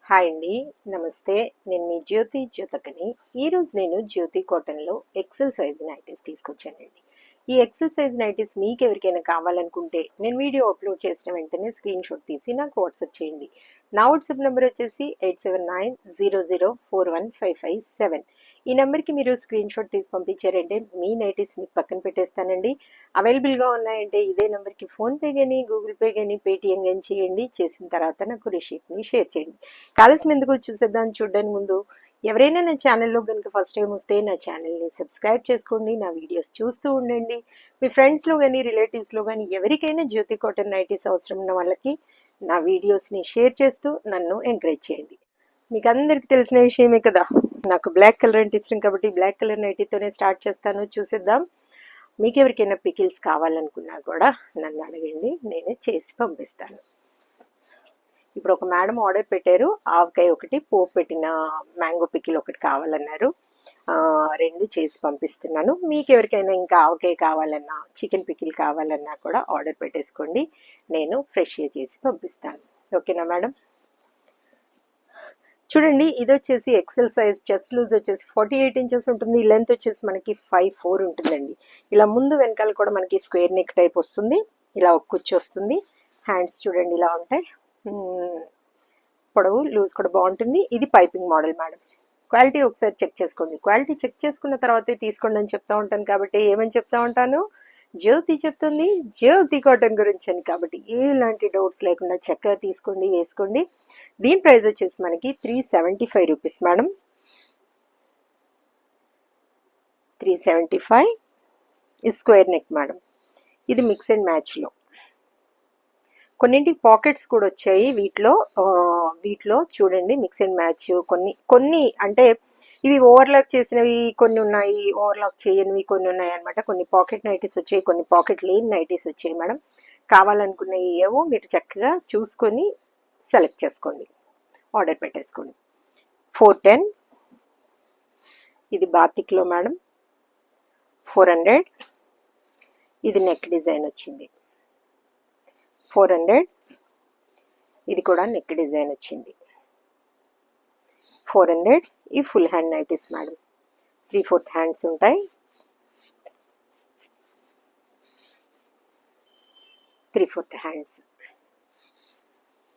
Hi అండి, నమస్తే. నేను మీ జ్యోతకని. ఈరోజు నేను జ్యోతి కాటన్లో ఎక్సెల్ సైజ్ నైటీస్ తీసుకొచ్చానండి. ఈ ఎక్సెల్ సైజ్ నైటీస్ మీకు ఎవరికైనా కావాలనుకుంటే నేను వీడియో అప్లోడ్ చేసిన వెంటనే స్క్రీన్ షాట్ తీసి నాకు వాట్సాప్ చేయండి. నా వాట్సాప్ నెంబర్ వచ్చేసి 8790041557. ఈ నెంబర్కి మీరు స్క్రీన్ షాట్ తీసి పంపించారంటే మీ నైటీస్ మీకు పక్కన పెట్టేస్తానండి. అవైలబుల్గా ఉన్నాయంటే ఇదే నెంబర్కి ఫోన్పే కానీ గూగుల్ పే కానీ పేటిఎం కానీ చేయండి. చేసిన తర్వాత నాకు రిసీప్ట్ని షేర్ చేయండి. కావాల్సిన ఎందుకు చూసేద్దాం. చూడడానికి ముందు ఎవరైనా నా ఛానల్లో కనుక ఫస్ట్ టైం వస్తే నా ఛానల్ని సబ్స్క్రైబ్ చేసుకోండి. నా వీడియోస్ చూస్తూ ఉండండి. మీ ఫ్రెండ్స్లో కానీ రిలేటివ్స్లో కానీ ఎవరికైనా జ్యోతి కాటన్ నైటీస్ అవసరం ఉన్న వాళ్ళకి నా వీడియోస్ని షేర్ చేస్తూ నన్ను ఎంకరేజ్ చేయండి. మీకు అందరికీ తెలిసిన విషయమే కదా, నాకు బ్లాక్ కలర్ అంటే ఇష్టం కాబట్టి బ్లాక్ కలర్ నైటీతోనే స్టార్ట్ చేస్తాను. చూసేద్దాం. మీకు ఎవరికైనా పికిల్స్ కావాలనుకున్నా కూడా నన్ను అడగండి, నేను చేసి పంపిస్తాను. ఇప్పుడు ఒక మేడం ఆర్డర్ పెట్టారు. ఆవకాయ ఒకటి, పోపు పెట్టిన మ్యాంగో పికిల్ ఒకటి కావాలన్నారు. 2 చేసి పంపిస్తున్నాను. మీకు ఎవరికైనా ఇంకా ఆవకాయ కావాలన్నా చికెన్ పికిల్ కావాలన్నా కూడా ఆర్డర్ పెట్టేసుకోండి, నేను ఫ్రెష్గా చేసి పంపిస్తాను. ఓకేనా మేడం? చూడండి, ఇది వచ్చేసి ఎక్సెల్ సైజ్. చెస్ట్ లూజ్ వచ్చేసి 48 ఇంచెస్ ఉంటుంది. లెంత్ వచ్చేసి మనకి 5'4" ఉంటుందండి. ఇలా ముందు వెనకాల కూడా మనకి స్క్వేర్ నెక్ టైప్ వస్తుంది. ఇలా ఒక కుచ్చు వస్తుంది. హ్యాండ్స్ చూడండి ఇలా ఉంటాయి. పొడవు లూజ్ కూడా బాగుంటుంది. ఇది పైపింగ్ మోడల్ మేడం. క్వాలిటీ ఒకసారి చెక్ చేసుకోండి. క్వాలిటీ చెక్ చేసుకున్న తర్వాతే తీసుకోండి అని చెప్తా ఉంటాను. కాబట్టి ఏమని చెప్తా ఉంటాను, జ్యోతి చెప్తుంది జ్యోతి కాటన్ గురించి అని. కాబట్టి ఎలాంటి డౌట్స్ లేకుండా చక్కగా తీసుకోండి, వేసుకోండి. దీని ప్రైస్ వచ్చేసి మనకి 375 రూపీస్ మేడం. 375. ఈ స్క్వేర్ నెక్ మేడం. ఇది మిక్స్ అండ్ మ్యాచ్లో. కొన్నింటికి పాకెట్స్ కూడా వచ్చాయి వీటిలో చూడండి. మిక్స్ అండ్ మ్యాచ్ కొన్ని అంటే ఇవి ఓవర్లాక్ చేసినవి కొన్ని ఉన్నాయి, ఓవర్లాక్ చేయనివి కొన్ని ఉన్నాయి అనమాట. కొన్ని పాకెట్ నైటీస్ వచ్చాయి, కొన్ని పాకెట్ లేని నైటీస్ వచ్చాయి మేడం. కావాలనుకున్నవి ఏవో మీరు చక్కగా చూసుకొని సెలెక్ట్ చేసుకోండి, ఆర్డర్ పెట్టేసుకోండి. 410. ఇది బాతిక్లో మేడం. 400. ఇది నెక్ డిజైన్ వచ్చింది. 400. ఇది కూడా నెక్ డిజైన్ వచ్చింది. 400. ఈ full hand nighties madam. 3/4 hands ఉంటాయి. 3/4 హ్యాండ్స్.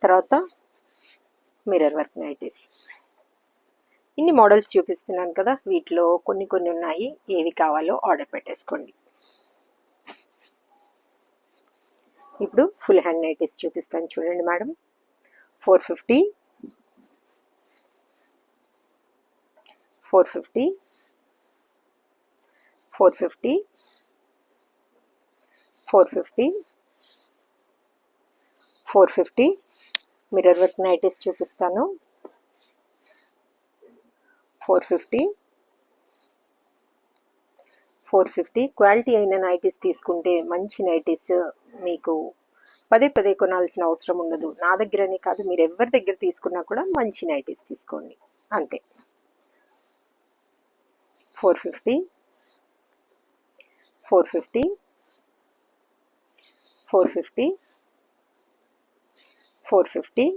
తర్వాత మిర్రర్ వర్క్ నైటీస్. ఇన్ని మోడల్స్ చూపిస్తున్నాను కదా, వీటిలో కొన్ని ఉన్నాయి. ఏవి కావాలో ఆర్డర్ పెట్టేసుకోండి. ఇప్పుడు ఫుల్ హ్యాండ్ నైటీస్ చూపిస్తాను చూడండి మేడం. 450. 450. 450. 450. 450. మిర్రర్ వర్క్ నైటీస్ చూపిస్తాను. 450. 450. క్వాలిటీ అయిన నైటీస్ తీసుకుంటే మంచి నైటీస్ మీకు పదే కొనాల్సిన అవసరం ఉండదు. నా దగ్గరనే కాదు, మీరు ఎవరి దగ్గర తీసుకున్నా కూడా మంచి నైటీస్ తీసుకోండి, అంతే. 450. 450. 450. 450.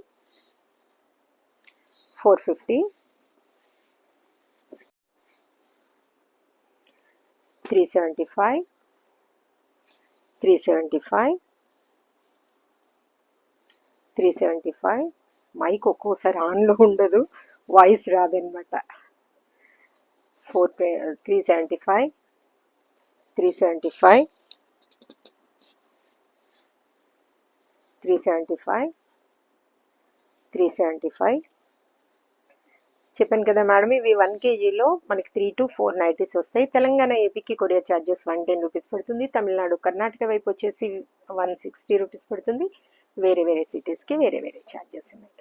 450. 375. 375. 375. మైక్ ఒక్కోసారి ఆన్లో ఉండదు, వాయిస్ రాదనమాట. 375. 375. 375. 375. చెప్పాను కదా మేడం, ఇవి 1 kgలో మనకి 3 to 4 నైటీస్ వస్తాయి. తెలంగాణ ఏపీకి కొరియర్ ఛార్జెస్ 110 రూపీస్ పడుతుంది. తమిళనాడు కర్ణాటక వైపు వచ్చేసి 160 రూపీస్ పడుతుంది. వేరే సిటీస్కి వేరే ఛార్జెస్ ఉన్నాయి.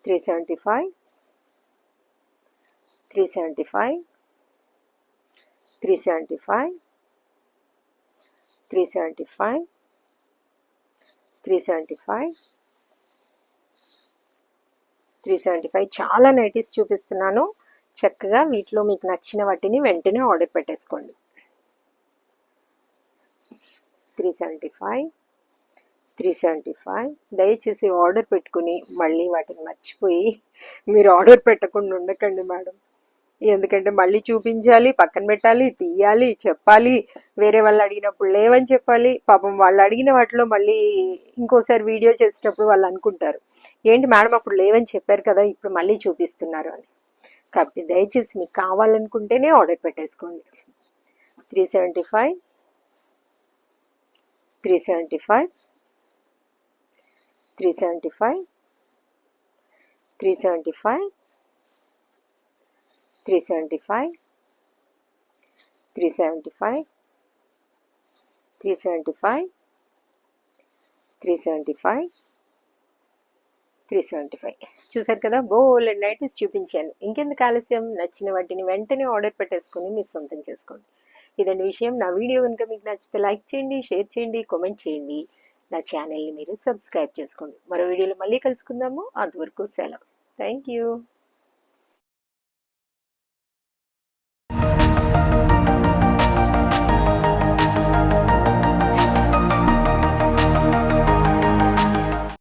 375. 375. 375. 375. 375. 375. చాలా నైటీస్ చూపిస్తున్నాను. చక్కగా వీటిలో మీకు నచ్చిన వాటిని వెంటనే ఆర్డర్ పెట్టేసుకోండి. 375. 375. దయచేసి ఆర్డర్ పెట్టుకుని మళ్ళీ వాటిని మర్చిపోయి మీరు ఆర్డర్ పెట్టకుండా ఉండకండి మేడం. ఎందుకంటే మళ్ళీ చూపించాలి, పక్కన పెట్టాలి, తీయాలి, చెప్పాలి, వేరే వాళ్ళు అడిగినప్పుడు లేవని చెప్పాలి. పాపం వాళ్ళు అడిగిన వాటిలో మళ్ళీ ఇంకోసారి వీడియో చేసేటప్పుడు వాళ్ళు అనుకుంటారు, ఏంటి మేడం అప్పుడు లేవని చెప్పారు కదా ఇప్పుడు మళ్ళీ చూపిస్తున్నారు అని. కాబట్టి దయచేసి మీకు కావాలనుకుంటేనే ఆర్డర్ పెట్టేసుకోండి. 375, 375, 375, 375, 375, 375, 375, 375, 375. చూసారు కదా, బోల్డ్ నైటీస్ చూపించాను. ఇంకెందుకు ఆలస్యం, నచ్చిన వాటిని వెంటనే ఆర్డర్ పెట్టేసుకొని మీరు సొంతం చేసుకోండి. ఇదండి విషయం. నా వీడియో కనుక మీకు నచ్చితే లైక్ చేయండి, షేర్ చేయండి, కామెంట్ చేయండి. నా ఛానల్ని మీరు సబ్స్క్రైబ్ చేసుకోండి. మరో వీడియోలో మళ్ళీ కలుసుకుందాము. అంతవరకు సెలవు. Thank you.